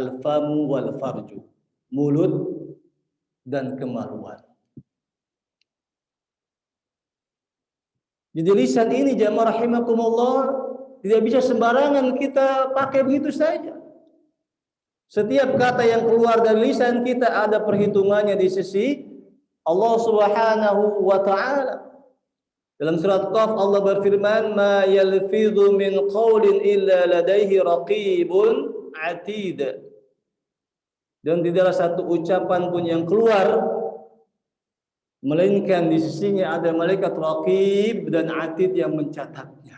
al-famu wal farju, mulut dan kemaluan. Jadi lisan ini jamaah rahimakumullah tidak bisa sembarangan kita pakai begitu saja. Setiap kata yang keluar dari lisan kita ada perhitungannya di sisi Allah Subhanahu wa taala. Dalam surat Qaf Allah berfirman, "Ma yalfidhu min qaulin illa ladaihi raqibun atid." Dan tidaklah satu ucapan pun yang keluar melainkan di sisinya ada malaikat raqib dan atid yang mencatatnya.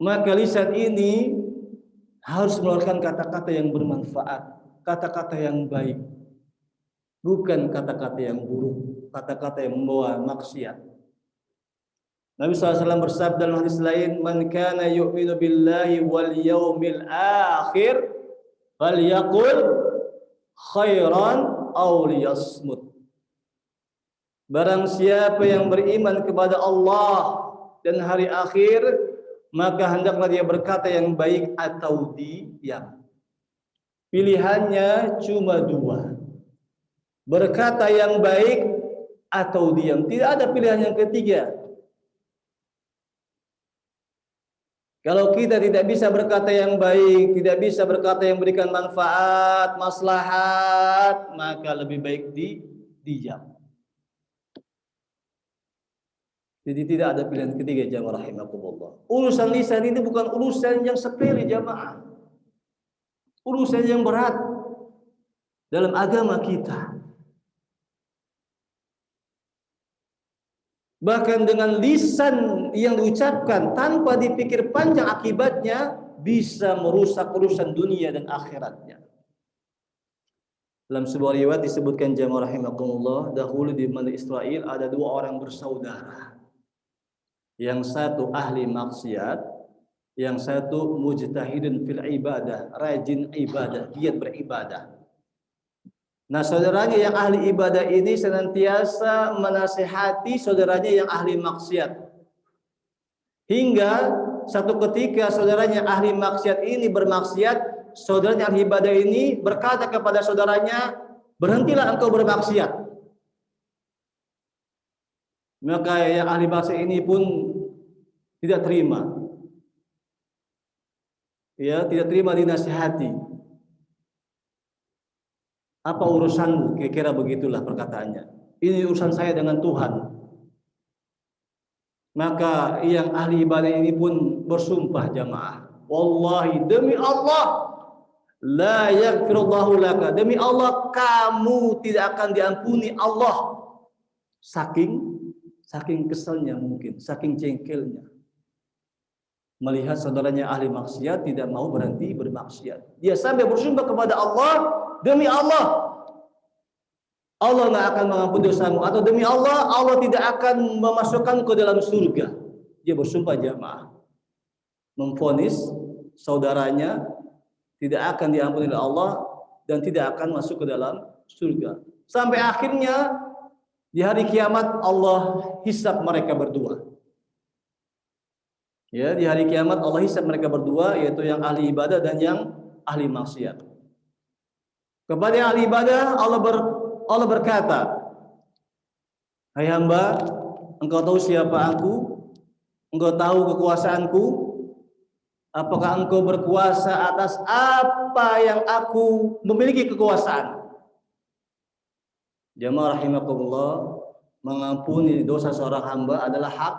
Maka lisan ini harus mengeluarkan kata-kata yang bermanfaat, kata-kata yang baik, bukan kata-kata yang buruk, kata-kata yang membawa maksiat. Nabi SAW bersabda dalam hadis lain, "Man kana yu'minu billahi wal yaumil akhir falyaqul khairan aw liyasmut." Barang siapa yang beriman kepada Allah dan hari akhir, maka hendaklah dia berkata yang baik atau diam. Pilihannya cuma dua. Berkata yang baik atau diam. Tidak ada pilihan yang ketiga. Kalau kita tidak bisa berkata yang baik, tidak bisa berkata yang berikan manfaat, maslahat, maka lebih baik diam. Jadi tidak ada pilihan ketiga jamaah rahimakumullah. Urusan lisan ini bukan urusan yang sepele jamaah. Urusan yang berat dalam agama kita. Bahkan dengan lisan yang diucapkan tanpa dipikir panjang akibatnya bisa merusak urusan dunia dan akhiratnya. Dalam sebuah riwayat disebutkan jamaah rahimakumullah, dahulu di Bani Israel ada dua orang bersaudara. Yang satu ahli maksiat, yang satu mujtahidun fil ibadah, rajin ibadah, giat beribadah. Nah, saudaranya yang ahli ibadah ini senantiasa menasihati saudaranya yang ahli maksiat. Hingga satu ketika saudaranya ahli maksiat ini bermaksiat, saudaranya ahli ibadah ini berkata kepada saudaranya, "Berhentilah engkau bermaksiat." Maka yang ahli maksiat ini pun tidak terima. Ya, tidak terima dinasihati. Apa urusanmu? Kira-kira begitulah perkataannya. Ini urusan saya dengan Tuhan. Maka yang ahli ibadah ini pun bersumpah jamaah, wallahi demi Allah, la yaghfirullahu laka, demi Allah kamu tidak akan diampuni Allah. Saking keselnya mungkin, saking jengkelnya melihat saudaranya ahli maksiat tidak mau berhenti bermaksiat. Dia sampai bersumpah kepada Allah, demi Allah, Allah nggak akan mengampuni dosamu, atau demi Allah, Allah tidak akan memasukkan ke dalam surga. Dia bersumpah jamaah, memvonis saudaranya tidak akan diampuni oleh Allah dan tidak akan masuk ke dalam surga. Sampai akhirnya di hari kiamat Allah hisab mereka berdua. Ya, di hari kiamat Allah hisab mereka berdua, yaitu yang ahli ibadah dan yang ahli maksiat. Kepada yang ahli ibadah Allah berkata, "Hai hamba, engkau tahu siapa aku? Engkau tahu kekuasaanku? Apakah engkau berkuasa atas apa yang aku memiliki kekuasaan?" Jamaah rahimakumullah, mengampuni dosa seorang hamba adalah hak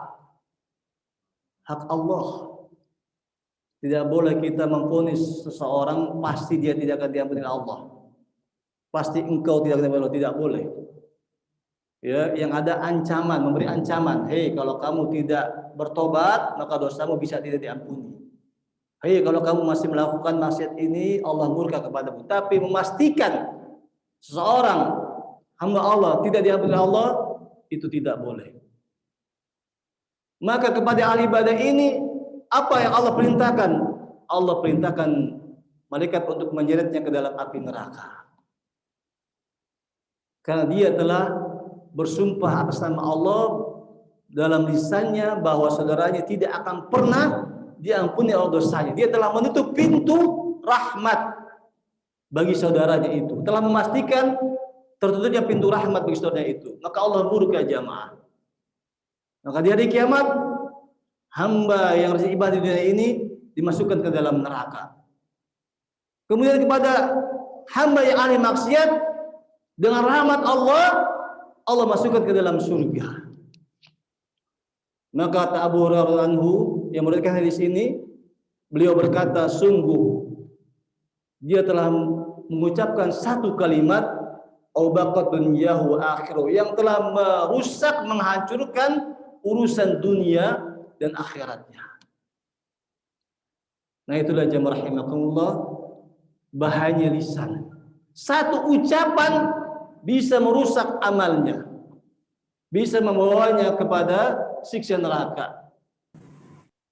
Allah. Tidak boleh kita memvonis seseorang pasti dia tidak akan diampuni oleh Allah. Pasti engkau tidak akan diampuni Allah, tidak boleh. Ya, yang ada ancaman, memberi ancaman, "Hei, kalau kamu tidak bertobat, maka dosamu bisa tidak diampuni. Hei, kalau kamu masih melakukan maksiat ini, Allah murka kepadamu." Tapi memastikan seseorang hamba Allah tidak diampuni oleh Allah, itu tidak boleh. Maka kepada ahli ibadah ini, apa yang Allah perintahkan? Allah perintahkan malaikat untuk menyeretnya ke dalam api neraka. Karena dia telah bersumpah atas nama Allah dalam lisannya bahwa saudaranya tidak akan pernah diampuni Allah dosanya. Dia telah menutup pintu rahmat bagi saudaranya itu. Telah memastikan tertutupnya pintu rahmat bagi saudaranya itu. Maka Allah buruk ya jamaah. Maka di hari kiamat, hamba yang beribadah di dunia ini dimasukkan ke dalam neraka. Kemudian kepada hamba yang ahli maksiat, dengan rahmat Allah, Allah masukkan ke dalam surga. Maka kata Abu Hurairah anhu yang meriwayatkan hadis ini, beliau berkata, sungguh dia telah mengucapkan satu kalimat awbaqat dunyahu akhiru, yang telah merusak, menghancurkan urusan dunia dan akhiratnya. Nah itulah jamaah rahimakumullah, bahayanya lisan. Satu ucapan bisa merusak amalnya, bisa membawanya kepada siksa neraka.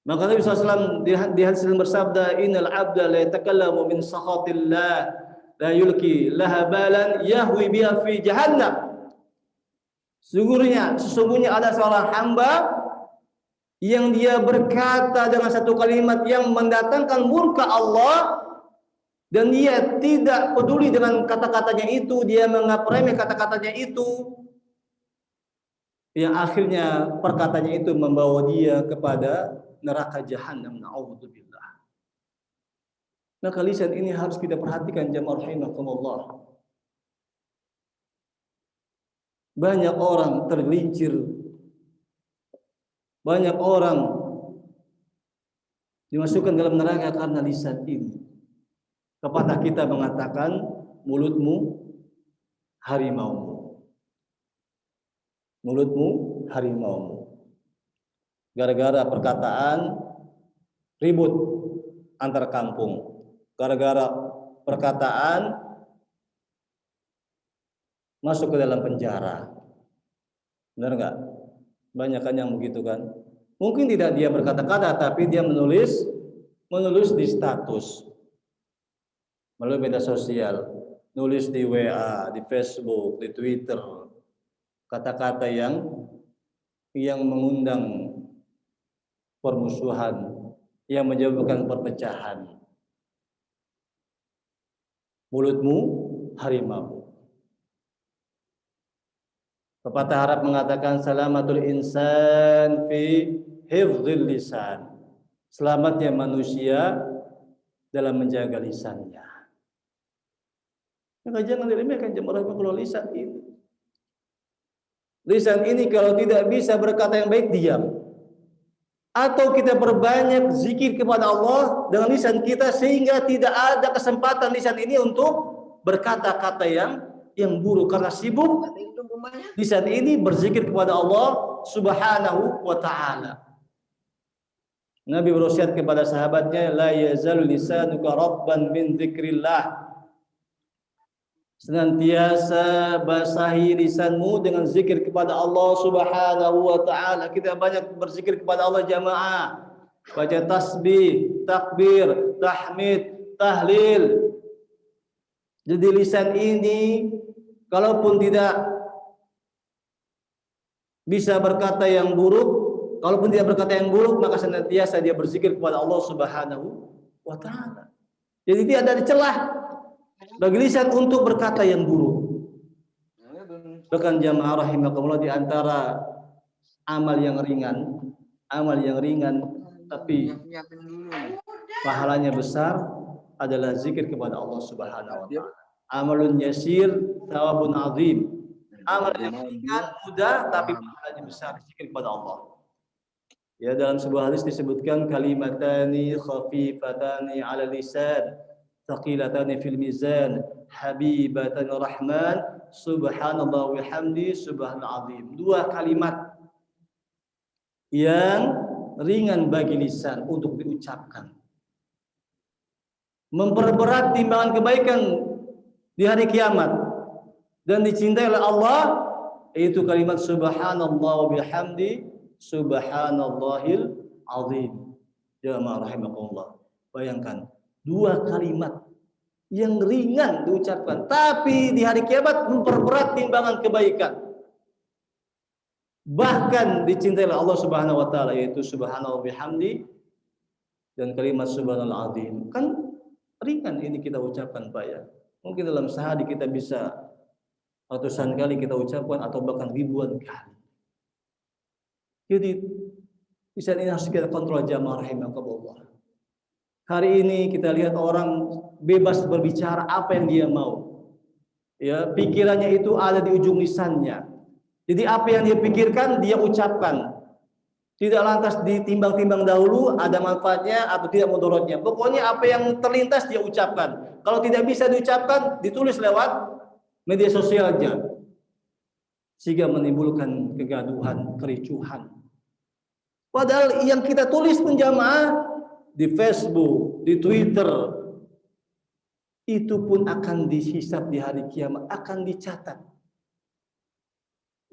Maka Nabi SAW di hadis bersabda, innal abda la yatakallamu min sakhatillah la yulki laha balan yahwi biha fi jahannam. Sesungguhnya ada seorang hamba yang dia berkata dengan satu kalimat yang mendatangkan murka Allah, dan dia tidak peduli dengan kata-katanya itu, dia menganggap remeh kata-katanya itu, yang akhirnya perkataannya itu membawa dia kepada neraka jahanam. Na'udzubillah. Maka lisan ini harus kita perhatikan jamaah rahimakumullah. Banyak orang tergelincir, banyak orang dimasukkan dalam neraka karena lisan ini. Pepatah kita mengatakan, mulutmu harimaumu. Mulutmu harimaumu. Gara-gara perkataan ribut antar kampung. Gara-gara perkataan masuk ke dalam penjara. Benar enggak? Banyak kan yang begitu kan? Mungkin tidak dia berkata-kata, tapi dia menulis di status melalui media sosial, nulis di WA, di Facebook, di Twitter, kata-kata yang mengundang permusuhan, yang menyebabkan perpecahan. Mulutmu harimau. Pepatah Arab mengatakan, salamatul insan fi hifdzil lisan. Selamatnya manusia dalam menjaga lisannya. Maka jangan diremehkan jemaah kalau lisan ini. Lisan ini kalau tidak bisa berkata yang baik, diam. Atau kita perbanyak zikir kepada Allah dengan lisan kita, sehingga tidak ada kesempatan lisan ini untuk berkata-kata yang buruk, karena sibuk lisan ini berzikir kepada Allah Subhanahu wa ta'ala. Nabi berwasiat kepada sahabatnya, la yazalu lisanuka rabban min dzikrillah. Senantiasa basahi lisanmu dengan zikir kepada Allah Subhanahu wa ta'ala. Kita banyak berzikir kepada Allah jamaah. Baca tasbih, takbir, tahmid, tahlil. Jadi lisan ini kalaupun tidak bisa berkata yang buruk, kalaupun tidak berkata yang buruk, maka senantiasa dia berzikir kepada Allah Subhanahu wa ta'ala. Jadi tidak ada celah bagi lisan untuk berkata yang buruk. Bahkan jamaah rahimakumullah, di antara amal yang ringan tapi pahalanya besar adalah zikir kepada Allah Subhanahu wa ta'ala. Amalun yasir thawabun azim. Amal yang ringan, mudah, tapi pahalanya besar, zikir kepada Allah. Ya, dalam sebuah hadis disebutkan, kalimatani khafifatani 'ala lisan, thaqilatani fil mizan, habibatan rahman, subhanallah wa hamdi, subhanal azim. Dua kalimat yang ringan bagi lisan untuk diucapkan, memperberat timbangan kebaikan di hari kiamat, dan dicintai oleh Allah, yaitu kalimat subhanallah wa bihamdi, subhanallahil azim. Jamaah rahimakumullah. Bayangkan, dua kalimat yang ringan diucapkan, tapi di hari kiamat memperberat timbangan kebaikan. Bahkan dicintai oleh Allah Subhanahu wa ta'ala, yaitu subhanallah bihamdi, dan kalimat subhanal azim. Kan ringan ini kita ucapkan Pak ya. Mungkin dalam sehari kita bisa ratusan kali kita ucapkan atau bahkan ribuan kali. Jadi di saat ini harus kita kontrol jamaah rahimakumullah. Hari ini kita lihat orang bebas berbicara apa yang dia mau. Ya, pikirannya itu ada di ujung lisannya. Jadi apa yang dia pikirkan dia ucapkan. Tidak lantas ditimbang-timbang dahulu ada manfaatnya atau tidak mudaratnya. Pokoknya apa yang terlintas dia ucapkan. Kalau tidak bisa diucapkan, ditulis lewat media sosialnya. Sehingga menimbulkan kegaduhan, kericuhan. Padahal yang kita tulis pun jamaah di Facebook, di Twitter, itu pun akan dihisab di hari kiamat, akan dicatat.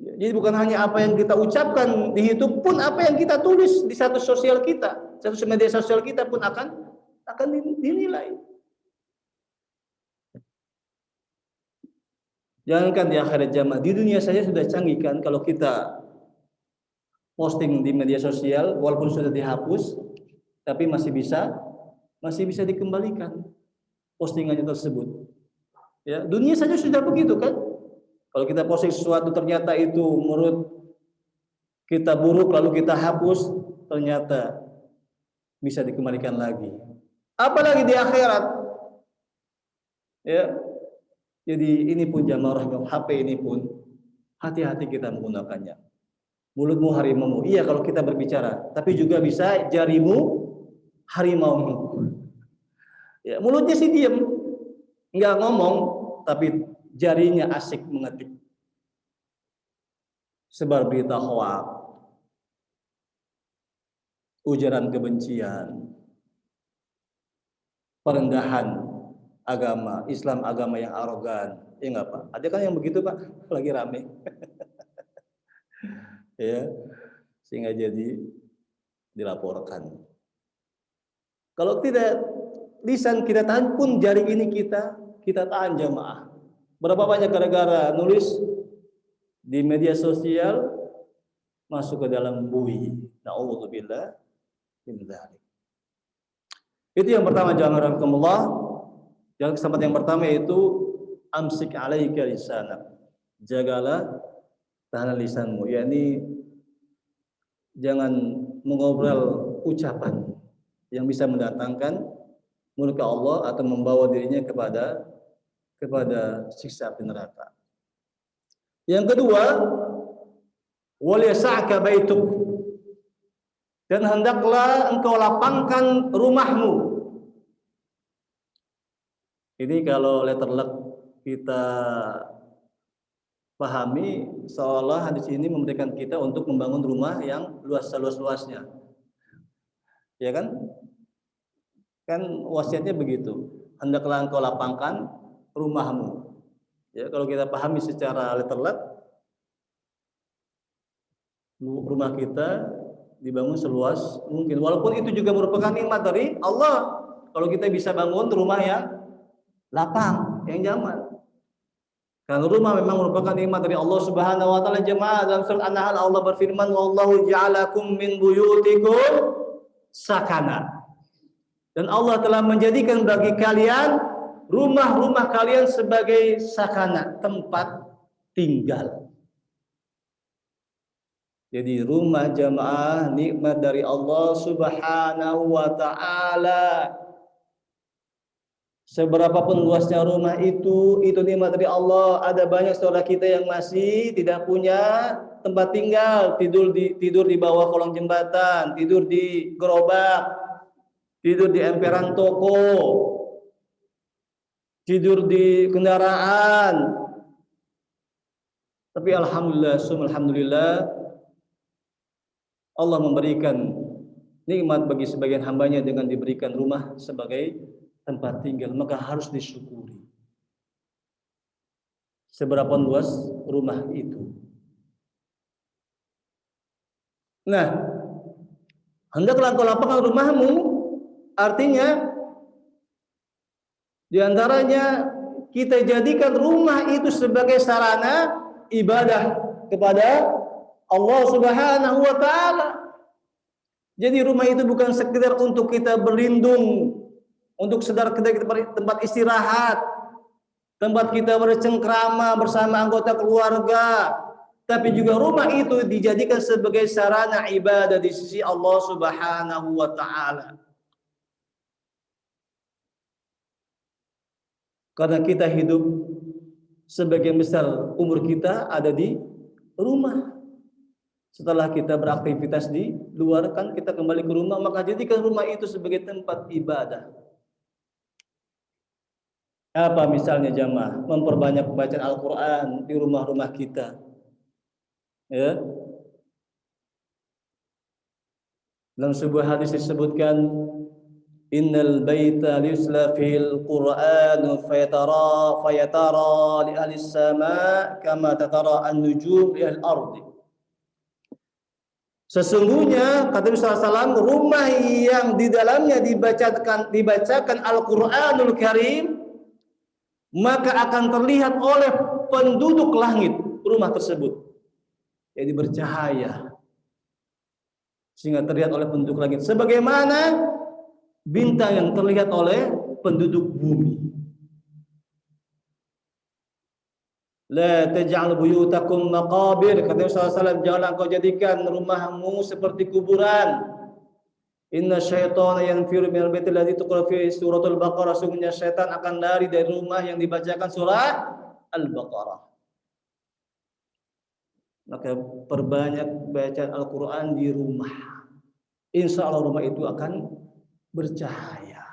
Jadi bukan hanya apa yang kita ucapkan dihitung, pun apa yang kita tulis di status sosial kita, status media sosial kita pun akan dinilai. Jangankan di akhirat jamaah, di dunia saja sudah canggih kan kalau kita posting di media sosial walaupun sudah dihapus, tapi masih bisa dikembalikan postingannya tersebut. Ya, dunia saja sudah begitu kan? Kalau kita posting sesuatu ternyata itu menurut kita buruk lalu kita hapus, ternyata bisa dikembalikan lagi. Apalagi di akhirat. Ya. Jadi ini pun jamaah rahimah, HP ini pun hati-hati kita menggunakannya. Mulutmu harimaumu. Iya kalau kita berbicara, tapi juga bisa jarimu harimaumu. Ya, mulutnya sih diam, enggak ngomong, tapi jarinya asik mengetik. Sebar berita hoak, ujaran kebencian, perendahan agama, Islam agama yang arogan. Ya enggak Pak? Ada kan yang begitu Pak? Lagi rame. Ya, sehingga jadi dilaporkan. Kalau tidak lisan kita tahan pun jari ini kita tahan jamaah. Berapa banyak gara-gara nulis di media sosial masuk ke dalam bui. Na'udzubillah min dzalik. Itu yang pertama jamaah rahimakumullah. Yang kesempatan yang pertama yaitu amsik alaika lisanak. Jagalah tahan lisanmu, yakni jangan mengobrol ucapan yang bisa mendatangkan murka Allah atau membawa dirinya kepada siksa api neraka. Yang kedua, wal yas'aka baituk, dan hendaklah engkau lapangkan rumahmu. Ini kalau letter luck kita pahami seolah hadis ini memberikan kita untuk membangun rumah yang luas-luasnya. Ya kan? Kan wasiatnya begitu. Hendaklah engkau lapangkan rumahmu. Ya, kalau kita pahami secara letterlet, rumah kita dibangun seluas mungkin. Walaupun itu juga merupakan nikmat dari Allah. Kalau kita bisa bangun rumah yang lapang, yang nyaman. Karena rumah memang merupakan nikmat dari Allah Subhanahu wa taala. Jemaah, dalam surat An-Nahl Allah berfirman, "Wallahu ja'alakum min buyutikum sakana." Dan Allah telah menjadikan bagi kalian rumah-rumah kalian sebagai sakana, tempat tinggal. Jadi rumah jamaah nikmat dari Allah Subhanahu wa taala. Seberapapun luasnya rumah itu nikmat dari Allah. Ada banyak saudara kita yang masih tidak punya tempat tinggal, tidur di bawah kolong jembatan, tidur di gerobak, tidur di emperan toko, tidur di kendaraan. Tapi alhamdulillah, Allah memberikan nikmat bagi sebagian hambanya dengan diberikan rumah sebagai tempat tinggal, maka harus disyukuri. Seberapa luas rumah itu. Nah, hendaklah engkau lapangkan rumahmu. Artinya di antaranya kita jadikan rumah itu sebagai sarana ibadah kepada Allah Subhanahu wa taala. Jadi rumah itu bukan sekedar untuk kita berlindung, untuk sekedar kita tempat istirahat, tempat kita bercengkrama bersama anggota keluarga, tapi juga rumah itu dijadikan sebagai sarana ibadah di sisi Allah Subhanahu wa taala. Karena kita hidup sebagian besar umur kita ada di rumah. Setelah kita beraktivitas di luar kan kita kembali ke rumah, maka jadikan rumah itu sebagai tempat ibadah. Apa misalnya jamaah? Memperbanyak bacaan Al-Quran di rumah-rumah kita. Ya. Dalam sebuah hadis disebutkan, innal baita yusla fil Qur'an fayatara li ahli sama kama tatara an-nujum li al-ardi. Sesungguhnya kata Nabi SAW, rumah yang di dalamnya dibacakan Al-Qur'anul Karim, maka akan terlihat oleh penduduk langit rumah tersebut, jadi bercahaya sehingga terlihat oleh penduduk langit sebagaimana bintang yang terlihat oleh penduduk bumi. La taj'al buyutakum maqabir, kata Rasulullah SAW, janganlah engkau jadikan rumahmu seperti kuburan. Inna syaitana yanfiru minal baitil ladzi tuqra fi suratul Baqarah, sungguhnya syaitan akan lari dari rumah yang dibacakan surah Al-Baqarah. Maka perbanyak bacaan Al-Quran di rumah. Insya Allah rumah itu akan bercahaya,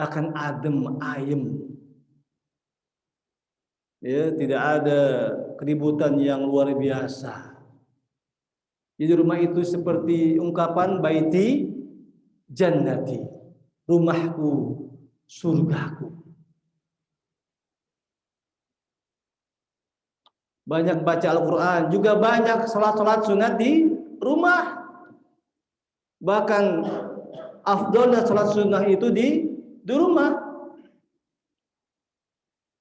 akan adem ayem. Ya, tidak ada keributan yang luar biasa. Jadi rumah itu seperti ungkapan baiti jannati, rumahku, surgaku. Banyak baca Al-Quran, juga banyak salat-salat sunat di rumah. Bahkan afdolnya salat sunnah itu di rumah.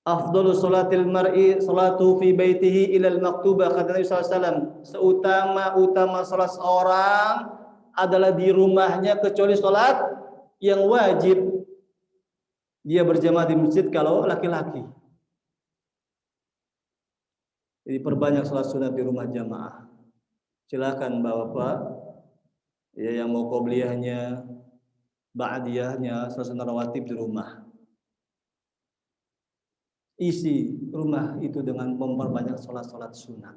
Afdalu salatil mar'i salatu fi baitihi ilal maktubah, kata Nabi SAW. Seutama-utama salat seorang adalah di rumahnya, kecuali salat yang wajib. Dia berjamaah di masjid kalau laki-laki. Jadi perbanyak salat sunat di rumah jamaah. Silakan Bapak ya yang mau qobliyahnya, ba'diyahnya, salat sunat rawatib di rumah. Isi rumah itu dengan memperbanyak salat-salat sunat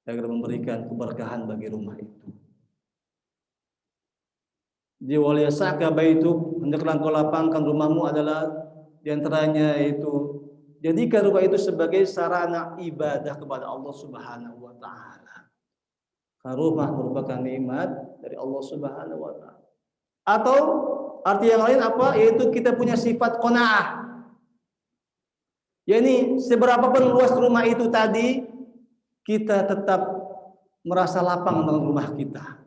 agar memberikan keberkahan bagi rumah itu. Di waliyasaka baituk, hendaklah engkau lapangkan rumahmu adalah diantaranya itu jadikan rumah itu sebagai sarana ibadah kepada Allah Subhanahu wa taala. Rumah merupakan nikmat dari Allah Subhanahu wa taala. Atau arti yang lain apa? Yaitu kita punya sifat qanaah. Yani seberapapun luas rumah itu tadi, kita tetap merasa lapang dengan rumah kita.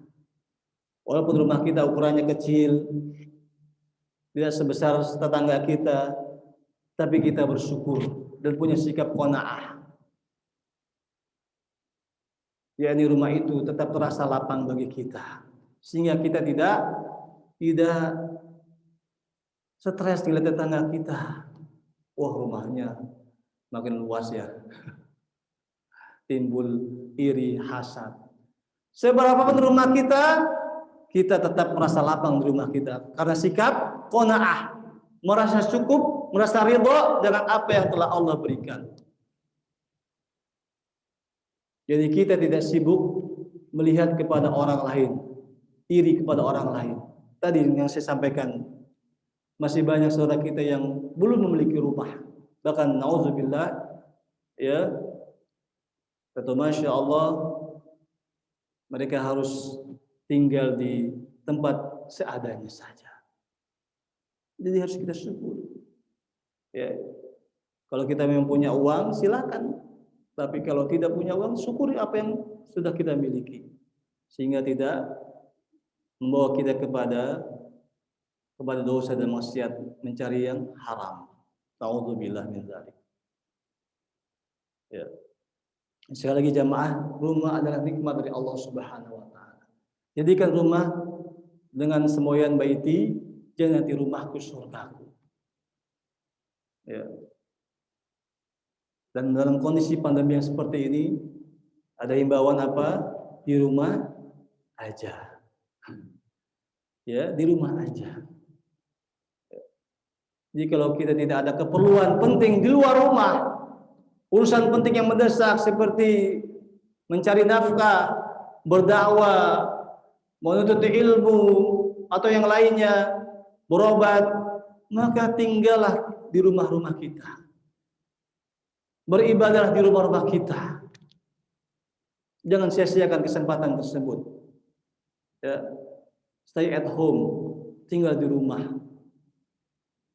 Walaupun rumah kita ukurannya kecil, tidak sebesar tetangga kita, tapi kita bersyukur dan punya sikap qanaah. Yani rumah itu tetap terasa lapang bagi kita, sehingga kita tidak stres dengan tetangga kita. Wah, rumahnya makin luas ya. Timbul iri, hasad. Seberapapun rumah kita, kita tetap merasa lapang di rumah kita karena sikap qanaah, merasa cukup, merasa ridho dengan apa yang telah Allah berikan. Jadi kita tidak sibuk melihat kepada orang lain, iri kepada orang lain. Tadi yang saya sampaikan, masih banyak saudara kita yang belum memiliki rumah. Bahkan nauzubillah, ya, kata Masya Allah, mereka harus tinggal di tempat seadanya saja. Jadi harus kita syukur. Ya, kalau kita memang punya uang, silakan. Tapi kalau tidak punya uang, syukuri apa yang sudah kita miliki, sehingga tidak membawa kita kepada dosa dan maksiat, mencari yang haram. Ta'udzubillah min dzalik. Ya. Sekali lagi jamaah, rumah adalah nikmat dari Allah Subhanahu wa taala. Jadikan rumah dengan semboyan baiti, jannati rumahku surgaku. Ya. Dan dalam kondisi pandemi yang seperti ini, ada himbauan apa? Di rumah aja. Ya, di rumah aja. Jadi kalau kita tidak ada keperluan penting di luar rumah, urusan penting yang mendesak seperti mencari nafkah, berdakwah, menuntut ilmu atau yang lainnya, berobat, maka tinggallah di rumah-rumah kita. Beribadahlah di rumah-rumah kita. Jangan sia-siakan kesempatan tersebut. Ya. Stay at home, tinggal di rumah.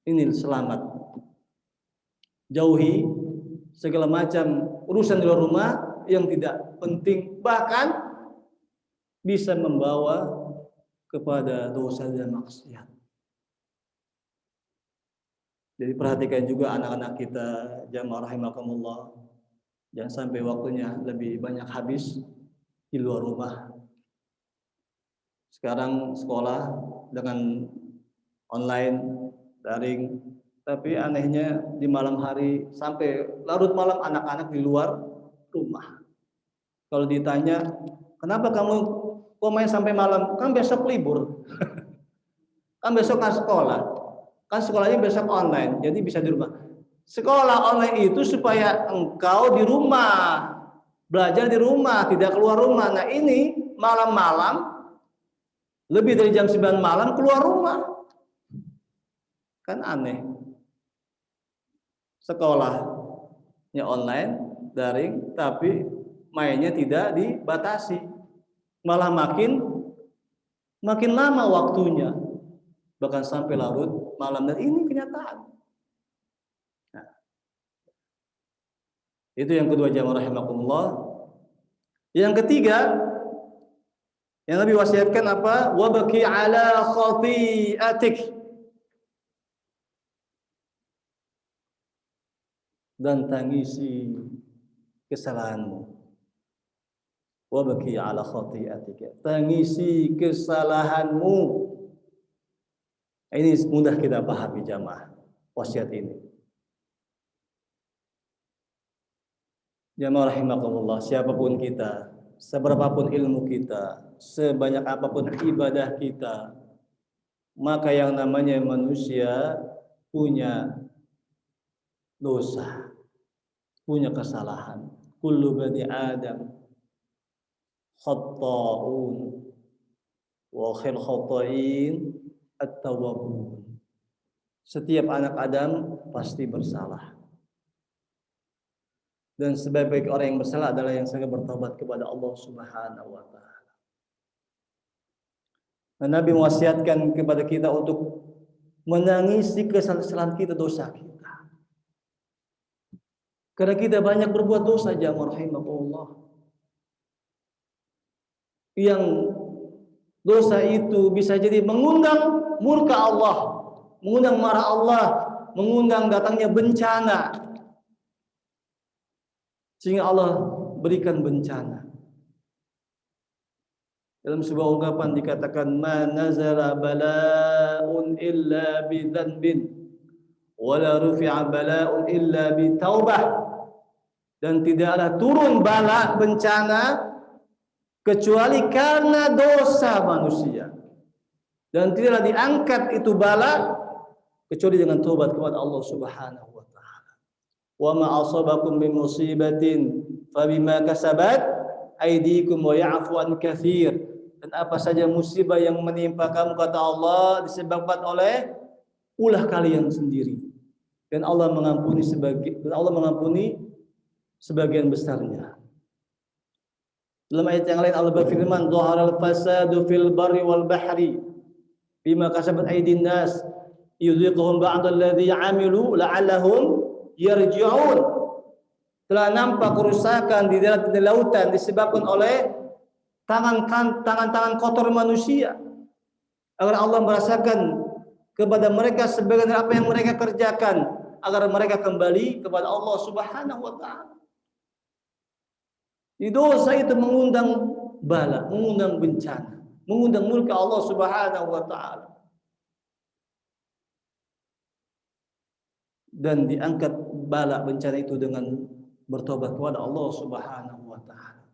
Ini selamat. Jauhi segala macam urusan di luar rumah yang tidak penting, bahkan bisa membawa kepada dosa dan maksiat. Jadi perhatikan juga anak-anak kita, jamaah rahimakumullah. Jangan sampai waktunya lebih banyak habis di luar rumah. Sekarang sekolah dengan online, daring, tapi anehnya di malam hari sampai larut malam anak-anak di luar rumah. Kalau ditanya, kenapa kamu kok main sampai malam? Kan besok libur. Kan besok kan sekolah. Kan sekolahnya besok online, jadi bisa di rumah. Sekolah online itu supaya engkau di rumah, belajar di rumah, tidak keluar rumah. Nah ini malam-malam, lebih dari jam 9 malam keluar rumah. Kan aneh. Sekolahnya online, daring, tapi mainnya tidak dibatasi. Malah makin lama waktunya. Bahkan sampai larut malam. Dan ini kenyataan. Nah, itu yang kedua jamaah rahimakumullah. Yang ketiga, yang Nabi wasiatkan apa? Wabki ala khati'atik. Dan tangisi kesalahanmu. Wabki ala khati'atik. Tangisi kesalahanmu. Ini mudah kita pahami jamaah wasiat ini. Jamaah rahimakumullah, siapapun kita, seberapapun ilmu kita, sebanyak apapun ibadah kita, maka yang namanya manusia punya dosa, punya kesalahan. Kullu bani Adam khata'un wa khairul khata'in at-tawwabun. Setiap anak Adam pasti bersalah. Dan sebaik-baik orang yang bersalah adalah yang segera bertobat kepada Allah Subhanahu wa taala. Dan Nabi mewasiatkan kepada kita untuk menangisi kesalahan kita, dosa kita. Karena kita banyak berbuat dosa, jamaah rahimakumullah. Yang dosa itu bisa jadi mengundang murka Allah, mengundang marah Allah, mengundang datangnya bencana. Sehingga Allah berikan bencana. Dalam sebuah ungkapan dikatakan ma nazala bala'un illa bi dhanbin wa la rufi'a bala'un illa bi taubah. Dan tidaklah turun bala bencana kecuali karena dosa manusia. Dan tidaklah diangkat itu bala kecuali dengan taubat kepada Allah Subhanahu wa taala. Wa ma asabakum min musibatin fabima kasabat aydikum wa ya'fu an katsir. Dan apa saja musibah yang menimpa kamu, kata Allah, disebabkan oleh ulah kalian sendiri. Dan Allah mengampuni sebagian besarnya. Dalam ayat yang lain Allah berfirman, "Dhaharal fasadu fil barri wal bahri bima kasabat aydin nas yudhiquhum ba'da alladhi 'amilu la'allahum yarji'un." Telah nampak kerusakan di darat dan lautan disebabkan oleh tangan-tangan kotor manusia, agar Allah merasakan kepada mereka sebagian apa yang mereka kerjakan, agar mereka kembali kepada Allah Subhanahu wa taala. Di dosa itu mengundang bala, mengundang bencana, mengundang murka Allah Subhanahu wa taala. Dan diangkat bala bencana itu dengan bertobat kepada Allah Subhanahu wa taala.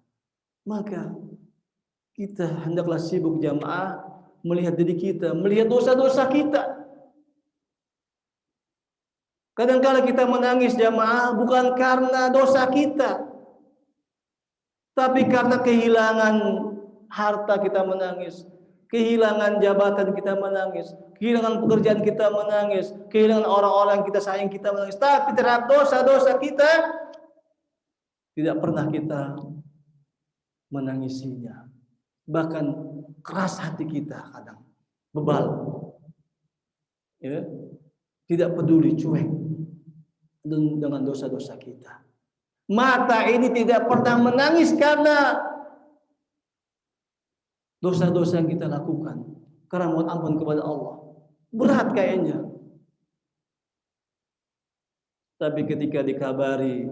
Maka kita hendaklah sibuk jamaah melihat diri kita, melihat dosa-dosa kita. Kadang-kala kita menangis jamaah bukan karena dosa kita, tapi karena kehilangan harta kita menangis, kehilangan jabatan kita menangis, kehilangan pekerjaan kita menangis, kehilangan orang-orang yang kita sayang kita menangis. Tapi terhadap dosa-dosa kita tidak pernah kita menangisinya. Bahkan keras hati kita kadang, bebal. Ya, tidak peduli, cuek dengan dosa-dosa kita. Mata ini tidak pernah menangis karena dosa-dosa yang kita lakukan, karena mohon ampun kepada Allah. Berat kayaknya. Tapi ketika dikabari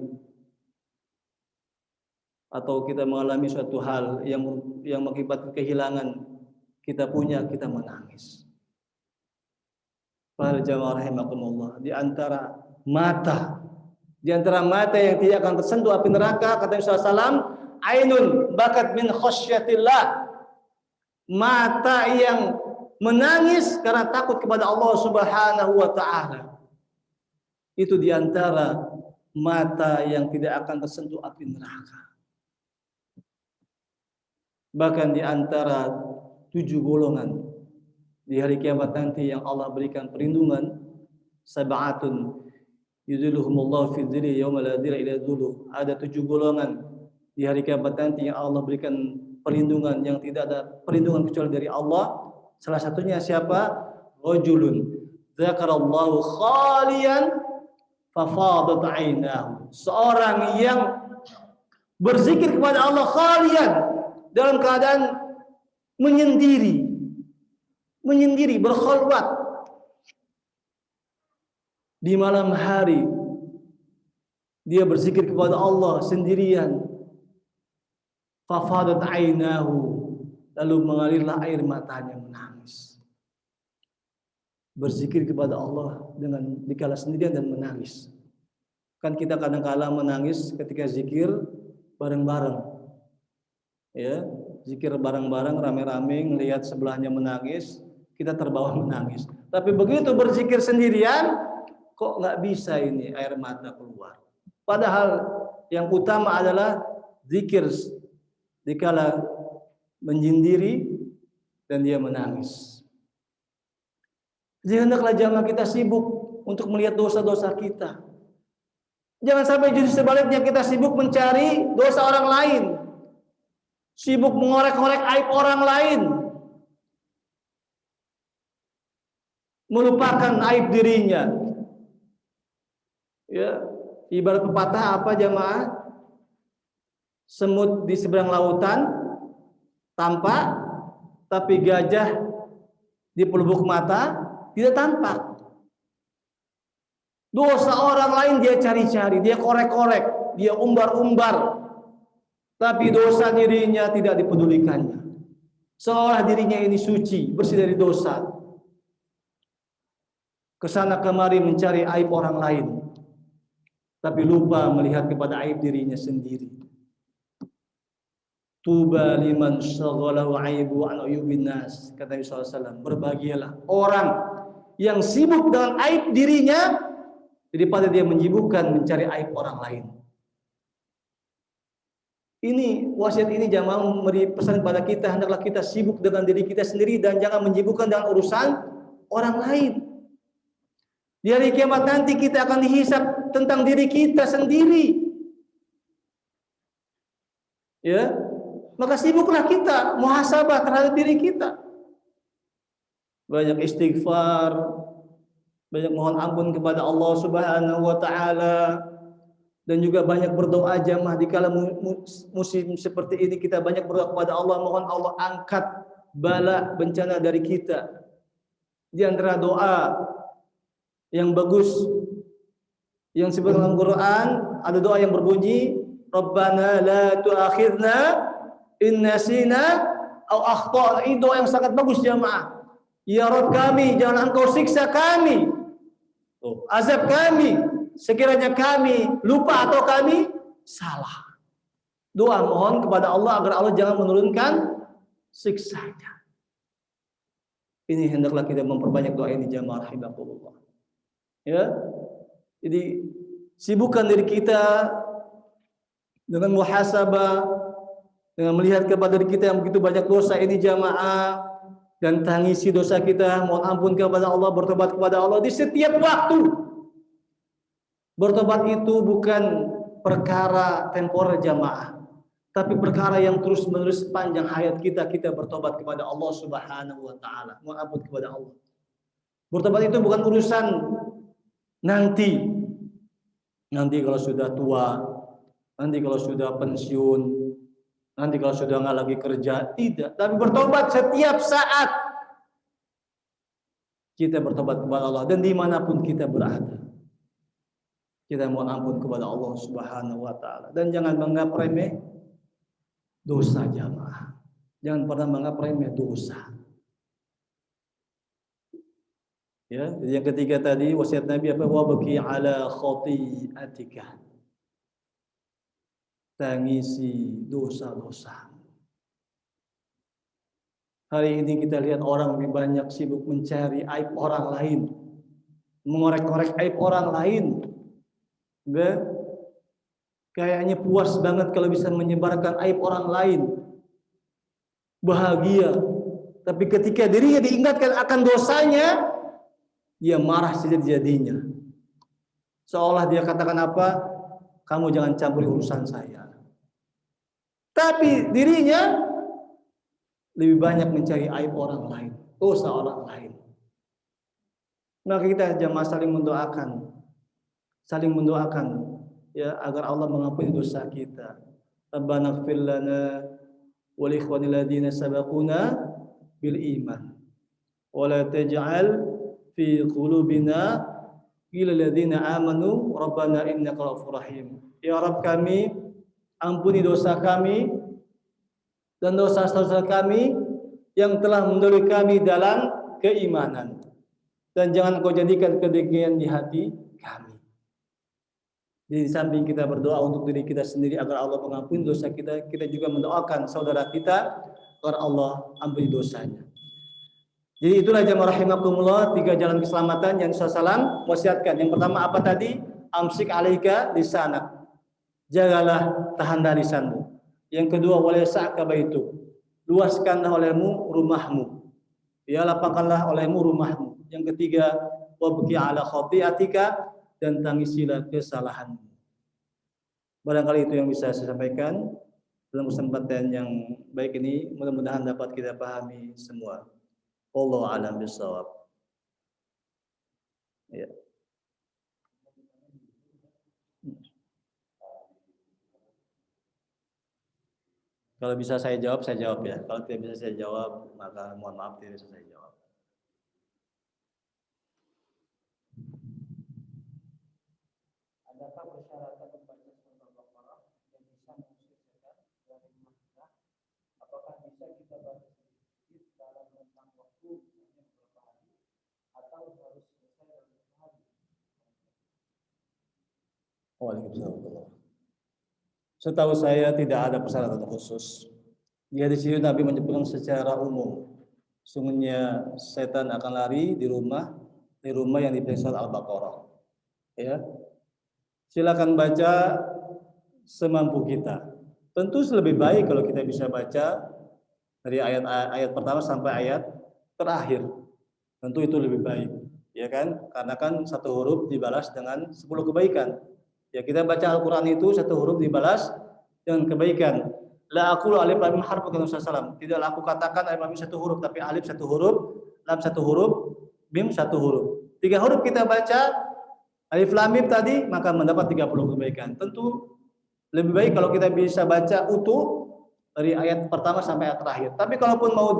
atau kita mengalami suatu hal yang mengakibatkan kehilangan kita punya, kita menangis. Para jamaah rahimakumullah, di antara mata yang tidak akan tersentuh api neraka, kata Nabi SAW, ainun bakat min khasyatillah, mata yang menangis karena takut kepada Allah Subhanahu wa taala. Itu di antara mata yang tidak akan tersentuh api neraka. Bahkan di antara 7 golongan di hari kiamat nanti yang Allah berikan perlindungan, sab'atun yudhilluhumullahu fi dhilli yauma la dhilla illa dhilluh. Ada 7 golongan di hari kiamat nanti yang Allah berikan perlindungan yang tidak ada perlindungan kecuali dari Allah. Salah satunya siapa? Rajulun dzakarallahu khalian fafadat 'ainahu. Seorang yang berzikir kepada Allah khalian, dalam keadaan menyendiri, berkhalwat di malam hari. Dia berzikir kepada Allah sendirian. Fafadat ainahu, lalu mengalirlah air matanya, menangis. Berzikir kepada Allah dengan dikala sendirian dan menangis. Kan kita kadang-kala menangis ketika zikir bareng-bareng. Ya, zikir bareng-bareng rame-rame ngelihat sebelahnya menangis, kita terbawa menangis. Tapi begitu berzikir sendirian, kok nggak bisa ini air mata keluar. Padahal yang utama adalah zikir dikala menyendiri dan dia menangis. Jadi hendaklah jamaah kita sibuk untuk melihat dosa-dosa kita. Jangan sampai justru sebaliknya kita sibuk mencari dosa orang lain. Sibuk mengorek-ngorek aib orang lain, melupakan aib dirinya. Ya, ibarat pepatah apa jamaah? Semut di seberang lautan tampak, tapi gajah di pelubuk mata tidak tampak. Dosa orang lain dia cari-cari, dia korek-korek, dia umbar-umbar. Tapi dosa dirinya tidak dipedulikannya. Seolah dirinya ini suci, bersih dari dosa. Kesana kemari mencari aib orang lain, tapi lupa melihat kepada aib dirinya sendiri. Tuba liman syaghalahu aibu an uyubin nas, kata Nabi SAW. Berbahagialah orang yang sibuk dengan aib dirinya daripada dia menyibukkan mencari aib orang lain. Ini wasiat ini jamaah memberi pesan kepada kita, hendaklah kita sibuk dengan diri kita sendiri dan jangan menyibukkan dengan urusan orang lain. Di hari kiamat nanti kita akan dihisab tentang diri kita sendiri. Ya, maka sibuklah kita muhasabah terhadap diri kita. Banyak istighfar, banyak mohon ampun kepada Allah Subhanahu wa taala. Dan juga banyak berdoa jamaah di kala musim seperti ini, kita banyak berdoa kepada Allah, mohon Allah angkat bala bencana dari kita. Di antara doa yang bagus yang disebut dalam Quran, ada doa yang berbunyi Rabbana la tu'akhidna in nasina au akhtana. Itu doa yang sangat bagus jamaah. Ya Rabb kami, jangan Engkau siksa kami. Azab kami sekiranya kami lupa atau kami salah. Doa mohon kepada Allah agar Allah jangan menurunkan siksanya. Ini hendaklah kita memperbanyak doa ini jamaah rahimakumullah. Ya. Jadi sibukkan diri kita dengan muhasabah, dengan melihat kepada diri kita yang begitu banyak dosa ini jamaah, dan tangisi dosa kita, mohon ampun kepada Allah, bertobat kepada Allah di setiap waktu. Bertobat itu bukan perkara temporer jamaah, tapi perkara yang terus-menerus sepanjang hayat kita bertobat kepada Allah Subhanahu wa taala. Mohon ampun kepada Allah. Bertobat itu bukan urusan nanti. Nanti kalau sudah tua, nanti kalau sudah pensiun, nanti kalau sudah nggak lagi kerja, tidak. Tapi bertobat setiap saat kita bertobat kepada Allah dan dimanapun kita berada. Kita mohon ampun kepada Allah Subhanahu wa taala dan jangan menganggap remeh dosa jamaah. Jangan pernah menganggap remeh dosa. Ya, yang ketiga tadi wasiat Nabi apa? Wa baki ala khati'atika. Tangisi dosa-dosa. Hari ini kita lihat orang lebih banyak sibuk mencari aib orang lain, mengorek-korek aib orang lain. Kayaknya puas banget kalau bisa menyebarkan aib orang lain. Bahagia. Tapi ketika dirinya diingatkan akan dosanya, dia marah sejadi-jadinya. Seolah dia katakan apa? Kamu jangan campuri urusan saya. Tapi dirinya lebih banyak mencari aib orang lain, dosa orang lain. Maka kita jamaah saling mendoakan ya agar Allah mengampuni dosa kita. Rabbana ighfir lana wa li ikhwanil ladzina sabaquna bil iman wa la taj'al fi qulubina ghillal ladzina amanu rabbana innaka ghafurur rahim. Ya Rabb kami, ampuni dosa kami dan dosa-dosa kami yang telah mendahului kami dalam keimanan, dan jangan Kau jadikan kedengkian di hati kami. Di samping kita berdoa untuk diri kita sendiri agar Allah mengampuni dosa kita, kita juga mendoakan saudara kita agar Allah ampuni dosanya. Jadi itulah jamaah rahimakumullah, 3 jalan keselamatan yang Rasulullah wasiatkan. Yang pertama apa tadi? Amsik alaika lisanak. Jagalah tahan lisanmu. Yang kedua wala sa'ka baitu. Luaskanlah olehmu rumahmu. Ya, lapangkanlah olehmu rumahmu. Yang ketiga wabki ala khati'atika, dan tangisilah kesalahanmu. Barangkali itu yang bisa saya sampaikan dalam kesempatan yang baik ini. Mudah-mudahan dapat kita pahami semua. Wallahu a'lam bishawab. Ya. Kalau bisa saya jawab ya. Kalau tidak bisa saya jawab, maka mohon maaf tidak bisa saya jawab. Adakah persyaratan membaca surah Al-Baqarah yang bisa mengusir setan dari rumah? Apakah bisa kita baca sedikit dalam rentang waktu misalnya beberapa hari, atau harus selesai dalam 1 hari? Waalaikumsalam. Setahu saya tidak ada persyaratan khusus. Di hadis ini Nabi menyebutkan secara umum, sungguhnya setan akan lari di rumah yang diperiksa Al-Baqarah. Ya. Silakan baca semampu kita. Tentu lebih baik kalau kita bisa baca dari ayat pertama sampai ayat terakhir. Tentu itu lebih baik, ya kan? Karena kan 1 huruf dibalas dengan 10 kebaikan. Ya, kita baca Al-Qur'an itu 1 huruf dibalas dengan kebaikan. La aqulu alif lam mim harf kata Rasulullah. Tidaklah aku katakan alif lam mim 1 huruf, tapi alif 1 huruf, lam 1 huruf, mim 1 huruf. 3 huruf kita baca alif lam mim tadi, maka mendapat 30 kebaikan. Tentu lebih baik kalau kita bisa baca utuh dari ayat pertama sampai ayat terakhir. Tapi kalaupun mau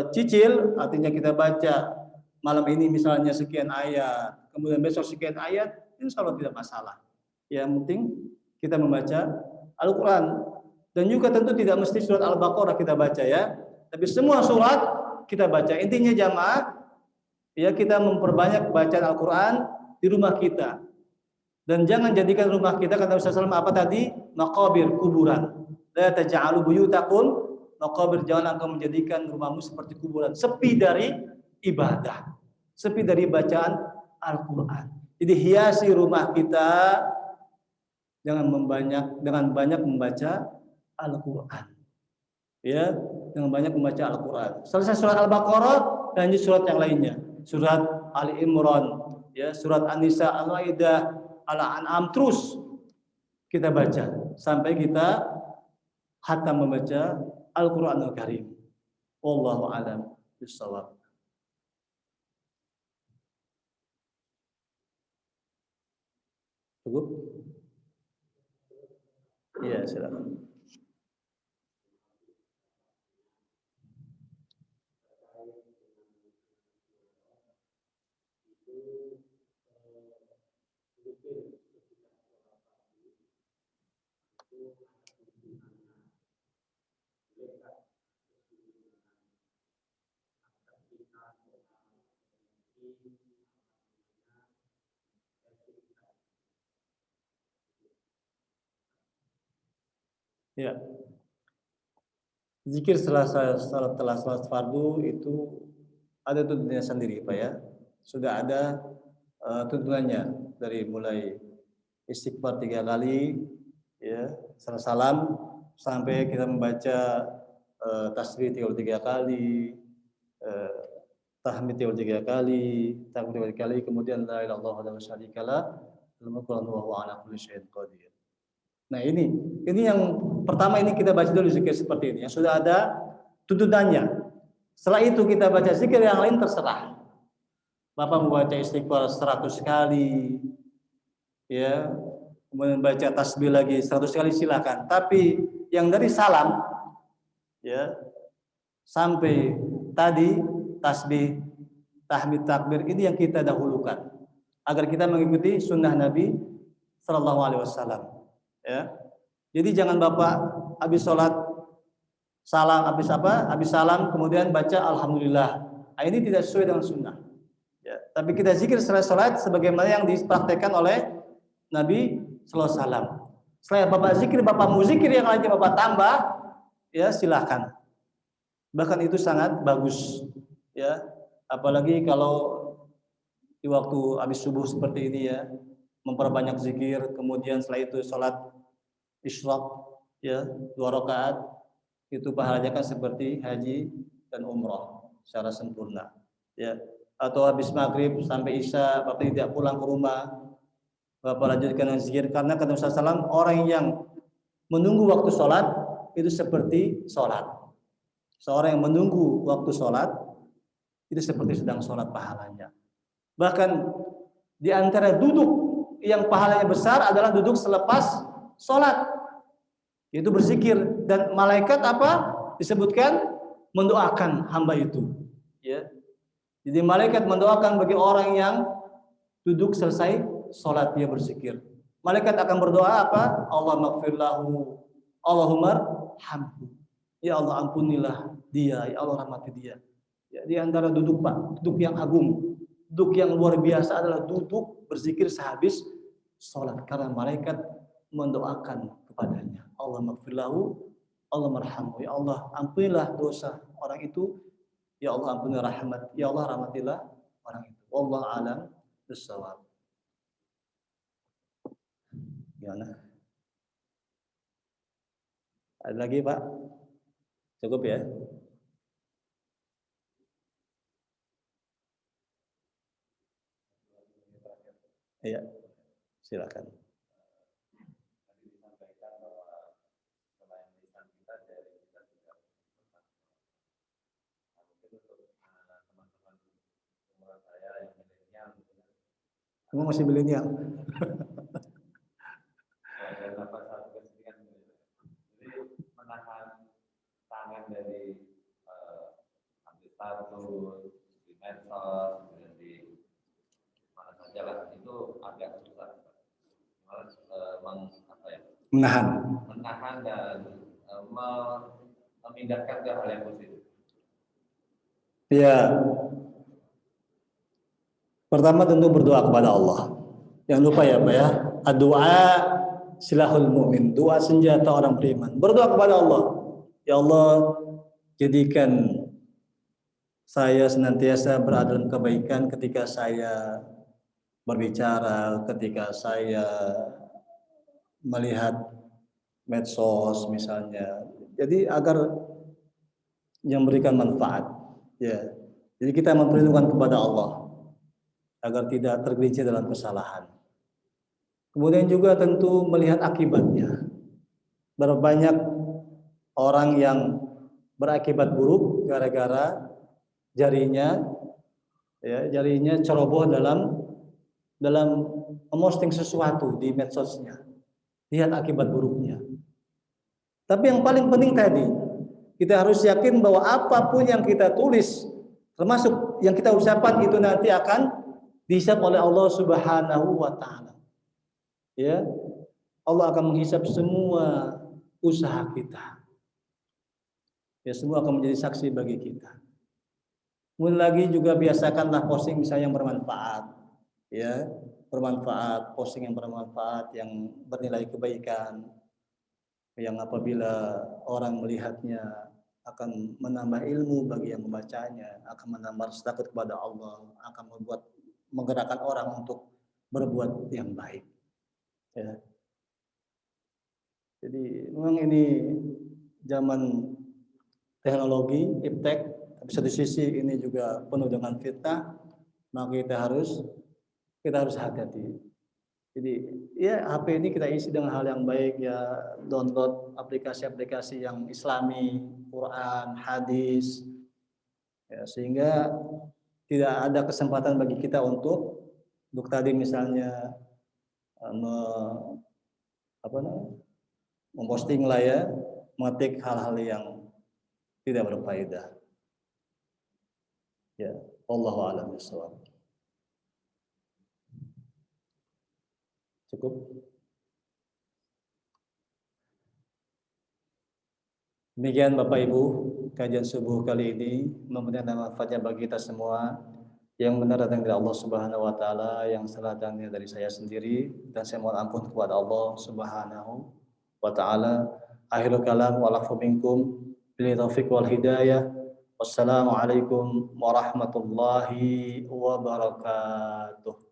dicicil, artinya kita baca malam ini misalnya sekian ayat, kemudian besok sekian ayat, insya Allah tidak masalah. Yang penting kita membaca Al-Quran. Dan juga tentu tidak mesti surat Al-Baqarah kita baca ya, tapi semua surat kita baca. Intinya jamaah, ya kita memperbanyak bacaan Al-Quran di rumah kita. Dan jangan jadikan rumah kita, kata Rasulullah SAW, apa tadi? Maqabir, kuburan. La taj'alu buyutakum maqabir, jangan engkau menjadikan rumahmu seperti kuburan, sepi dari ibadah, sepi dari bacaan Al-Quran. Jadi hiasi rumah kita dengan banyak membaca Al-Quran. Ya, dengan banyak membaca Al-Quran. Selesai surat Al-Baqarah, lanjut surat yang lainnya. Surat Ali Imran, ya, surat An-Nisa, Al-Maidah, Al-An'am, terus kita baca sampai kita hatam membaca Al-Qur'anul Karim. Wallahu a'lam bishawab. Cukup? Iya, silakan. Ya. Zikir setelah salat fardu itu ada tuntunannya sendiri, Pak ya. Sudah ada tuntunannya dari mulai istighfar 3 kali, ya, setelah salam sampai kita membaca tasbih 33 kali, tahmid 33 kali, takbir 33 kali, kemudian la ilaha illallah wa la syarikalah, wa ala kulli syai'in qadir. Nah, ini yang pertama, ini kita baca dulu zikir seperti ini. Yang sudah ada tuntutannya. Setelah itu kita baca zikir yang lain, terserah. Bapak membaca istighfar 100 kali, ya, kemudian baca tasbih lagi 100 kali, silakan. Tapi yang dari salam, ya, sampai tadi tasbih, tahmid, takbir, ini yang kita dahulukan agar kita mengikuti sunnah Nabi Sallallahu Alaihi Wasallam. Ya, jadi jangan Bapak habis sholat salam, habis salam kemudian baca alhamdulillah. Nah, ini tidak sesuai dengan sunnah. Ya, tapi kita zikir setelah sholat sebagaimana yang dipraktekkan oleh Nabi Sallallahu Alaihi Wasallam. Setelah Bapak zikir, Bapak mau zikir yang lainnya Bapak tambah, ya silahkan. Bahkan itu sangat bagus. Ya, apalagi kalau di waktu habis subuh seperti ini, ya, memperbanyak zikir, kemudian setelah itu sholat isyraq, ya, 2 rakaat, itu pahalanya kan seperti haji dan umroh secara sempurna, ya. Atau habis maghrib sampai isya Bapak tidak pulang ke rumah, Bapak lanjutkan dengan zikir, karena kata Rasulullah SAW, orang yang menunggu waktu sholat itu seperti sholat. Seorang yang menunggu waktu sholat itu seperti sedang sholat pahalanya. Bahkan di antara duduk yang pahalanya besar adalah duduk selepas sholat, itu berzikir, dan malaikat apa disebutkan mendoakan hamba itu, ya. Jadi malaikat mendoakan bagi orang yang duduk selesai sholat dia berzikir. Malaikat akan berdoa apa? Allahumma gfirlahu, Allahumma hamhu, ya Allah ampunilah dia, ya Allah rahmati dia. Ya, di antara duduk Pak, duduk yang agung, duduk yang luar biasa adalah duduk berzikir sehabis sholat, karena malaikat mendoakan kepadanya. Allah maghfirlahu, Allah marhamhu, ya Allah ampunilah dosa orang itu, ya Allah ampunilah rahmat, ya Allah rahmatilah orang itu. Wallahu a'lam bishawab. Gimana? Ada lagi Pak? Cukup ya? Iya, silakan. Kamu masih milenial. Menahan tangan dari ambil status di medsos, kemudian di mana saja lah, itu agak susah. Apa ya? menahan dan memindahkan ke hal yang positif. Ya, pertama tentu berdoa kepada Allah. Jangan lupa ya Pak ya, doa silahul mu'min, doa senjata orang beriman. Berdoa kepada Allah, ya Allah jadikan saya senantiasa berada dalam kebaikan ketika saya berbicara, ketika saya melihat medsos misalnya. Jadi agar yang memberikan manfaat, ya. Jadi kita memperlindungan kepada Allah agar tidak tergelincir dalam kesalahan. Kemudian juga tentu melihat akibatnya. Berapa banyak orang yang berakibat buruk gara-gara jarinya ceroboh dalam memposting sesuatu di medsosnya. Lihat akibat buruknya. Tapi yang paling penting tadi, kita harus yakin bahwa apapun yang kita tulis, termasuk yang kita ucapkan itu nanti akan dihisab oleh Allah Subhanahu wa taala. Ya. Allah akan menghisab semua usaha kita. Ya, semua akan menjadi saksi bagi kita. Kemudian lagi juga biasakanlah posting misalnya yang bermanfaat. Ya, bermanfaat, posting yang bermanfaat, yang bernilai kebaikan. Yang apabila orang melihatnya akan menambah ilmu bagi yang membacanya, akan menambah rasa takut kepada Allah, akan menggerakkan orang untuk berbuat yang baik. Ya. Jadi memang ini zaman teknologi, iptek, tapi satu sisi ini juga penuh dengan fitnah, maka kita harus hati-hati. Jadi ya HP ini kita isi dengan hal yang baik ya, download aplikasi-aplikasi yang Islami, Quran, hadis, ya, sehingga tidak ada kesempatan bagi kita untuk tadi misalnya memposting lah ya, mengetik hal-hal yang tidak berfaedah. Ya, wallahu a'lam bishawab. Cukup. Demikian Bapak Ibu, kajian subuh kali ini mudah-mudahan manfaatnya bagi kita semua. Yang benar datang dari Allah Subhanahu wa taala, yang salah datangnya dari saya sendiri, dan saya mohon ampun kepada Allah Subhanahu wa taala. Akhirul kalam wa lafu minkum bil taufiq wal hidayah. Wassalamualaikum warahmatullahi wabarakatuh.